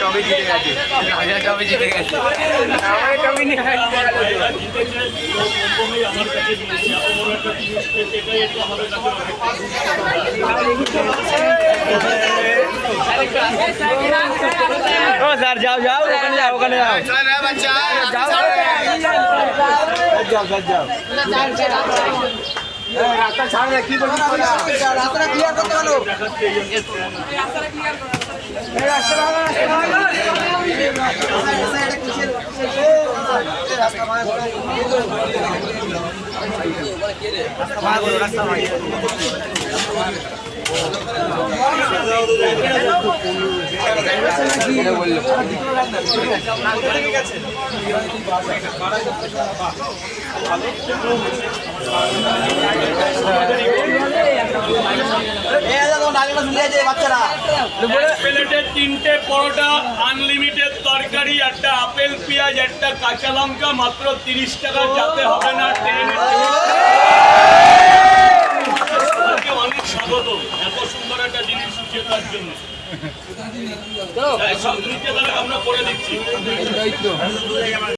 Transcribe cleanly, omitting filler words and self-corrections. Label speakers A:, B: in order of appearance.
A: টবে জিতে গেছে, রাজা টবে জিতে গেছে। আমার টবে নিয়ে
B: আমার কাছে দিয়েছে এত বড় একটা জিনিস পেয়েছে, এটাই একটু আমাদের কাছে
C: ও স্যার যাও যাও ওখানে যাও ওখানে যাও
A: চল রে বাচ্চা,
C: যাও যাও
A: রাস্তা ছাড় না, কি বলছিস রাস্তাটা ক্লিয়ার করতে পারো।
B: প্লেটের 3টে পরোটা, আনলিমিটেড তরকারি, একটা আপেল পেঁয়াজ, একটা কাঁচা লঙ্কা, মাত্র 30 টাকা, যাতে হবে না ট্রেনে। অনেক স্বাগত এত সুন্দর একটা জিনিস জেতার জন্য। সব আমরা করে দিচ্ছি।